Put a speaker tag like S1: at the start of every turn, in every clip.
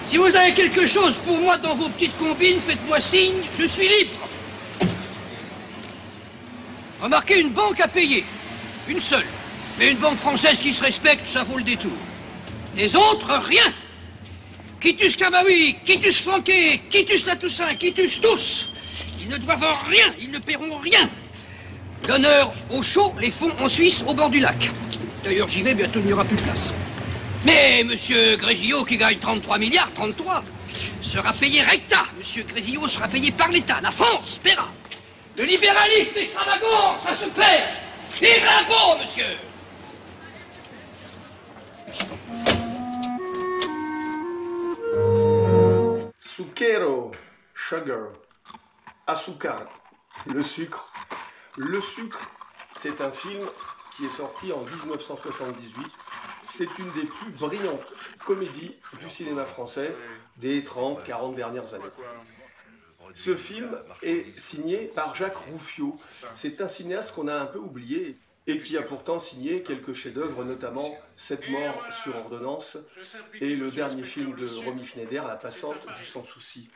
S1: Si vous avez quelque chose pour moi dans vos petites combines, faites-moi signe, je suis libre. Remarquez, une banque à payer. Une seule. Mais une banque française qui se respecte, ça vaut le détour. Les autres, rien. Quitus Kabaoui, quitus Flanquet, quitus la Toussaint, quitus tous. Ils ne doivent rien, ils ne paieront rien. L'honneur au chaud, les fonds en Suisse, au bord du lac. D'ailleurs, j'y vais, bientôt il n'y aura plus de place. Mais monsieur Grésillot, qui gagne 33 milliards, 33, sera payé recta. Monsieur Grésillot sera payé par l'État. La France paiera. Le libéralisme extravagant, ça se paie. Vive l'impôt, monsieur.
S2: Zucchero, sugar, azúcar, le sucre. Le sucre, c'est un film qui est sorti en 1978. C'est une des plus brillantes comédies du cinéma français des 30-40 dernières années. Ce film est signé par Jacques Rouffio. C'est un cinéaste qu'on a un peu oublié et qui a pourtant signé quelques chefs-d'œuvre, notamment 7 morts sur ordonnance et le dernier film de Romy Schneider, La Passante du Sans Souci.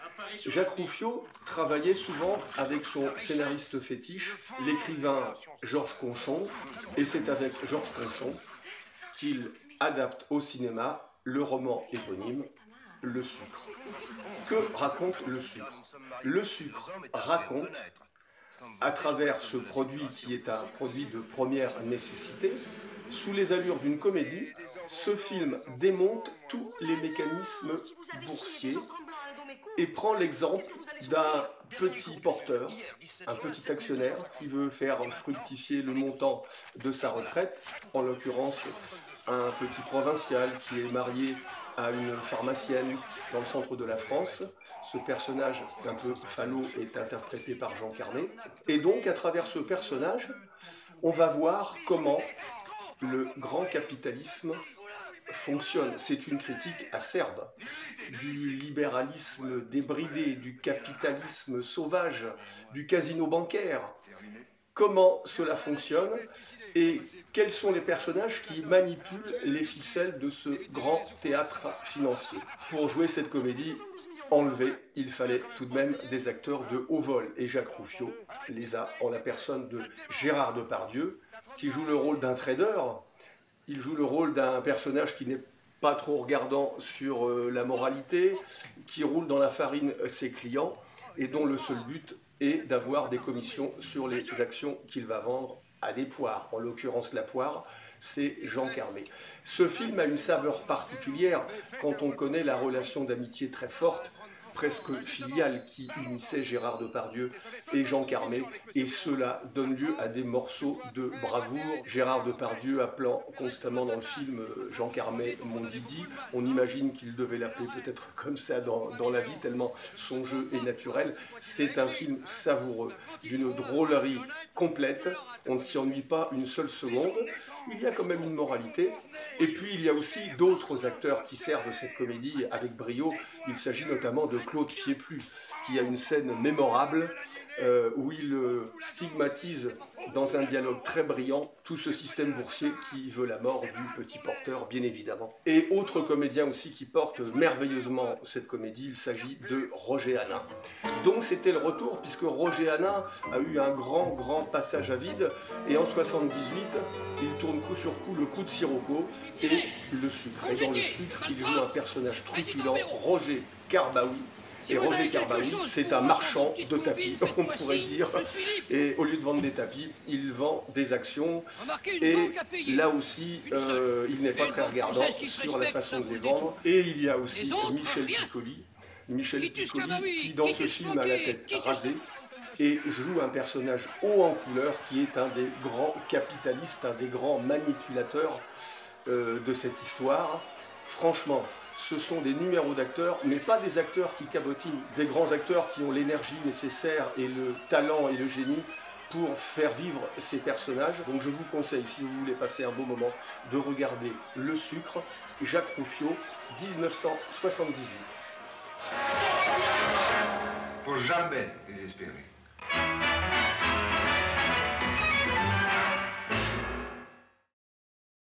S2: Jacques Rouffio travaillait souvent avec son scénariste fétiche, l'écrivain Georges Conchon, et c'est avec Georges Conchon qu'il adapte au cinéma le roman éponyme Le Sucre. Que raconte le sucre? Le sucre raconte, à travers ce produit qui est un produit de première nécessité, sous les allures d'une comédie, ce film démonte tous les mécanismes boursiers et prend l'exemple d'un petit porteur, un petit actionnaire qui veut faire fructifier le montant de sa retraite, en l'occurrence un petit provincial qui est marié à une pharmacienne dans le centre de la France. Ce personnage un peu falot est interprété par Jean Carmé. Et donc, à travers ce personnage, on va voir comment le grand capitalisme fonctionne. C'est une critique acerbe du libéralisme débridé, du capitalisme sauvage, du casino bancaire. Comment cela fonctionne et quels sont les personnages qui manipulent les ficelles de ce grand théâtre financier. Pour jouer cette comédie enlevée, il fallait tout de même des acteurs de haut vol. Et Jacques Rouffio les a en la personne de Gérard Depardieu, qui joue le rôle d'un trader. Il joue le rôle d'un personnage qui n'est pas trop regardant sur la moralité, qui roule dans la farine ses clients et dont le seul but est d'avoir des commissions sur les actions qu'il va vendre à des poires. En l'occurrence, la poire, c'est Jean Carmé. Ce film a une saveur particulière quand on connaît la relation d'amitié très forte, presque filiale, qui unissait Gérard Depardieu et Jean Carmé, et cela donne lieu à des morceaux de bravoure. Gérard Depardieu appelant constamment dans le film Jean Carmé mon Didi, on imagine qu'il devait l'appeler peut-être comme ça dans la vie, tellement son jeu est naturel. C'est un film savoureux, d'une drôlerie complète, on ne s'y ennuie pas une seule seconde, il y a quand même une moralité, et puis il y a aussi d'autres acteurs qui servent cette comédie avec brio. Il s'agit notamment de Claude Pieplu, qui a une scène mémorable où il stigmatise dans un dialogue très brillant tout ce système boursier qui veut la mort du petit porteur, bien évidemment. Et autre comédien aussi qui porte merveilleusement cette comédie, il s'agit de Roger Hanin. Donc c'était le retour, puisque Roger Hanin a eu un grand passage à vide, et en 78, il tourne coup sur coup Le Coup de Sirocco et Le Sucre. Et dans Le Sucre, il joue un personnage truculent, Roger Carbaoui. Et Roger Carbaoui, c'est un marchand de tapis, on pourrait dire. Et au lieu de vendre des tapis, il vend des actions. Et là aussi, il n'est pas très regardant sur la façon de les vendre. Et il y a aussi Michel Piccoli. Michel Piccoli qui, dans ce film, a la tête rasée et joue un personnage haut en couleur qui est un des grands capitalistes, un des grands manipulateurs de cette histoire. Franchement, ce sont des numéros d'acteurs, mais pas des acteurs qui cabotinent, des grands acteurs qui ont l'énergie nécessaire et le talent et le génie pour faire vivre ces personnages. Donc je vous conseille, si vous voulez passer un beau moment, de regarder Le Sucre, Jacques Rouffio, 1978.
S3: Faut jamais désespérer.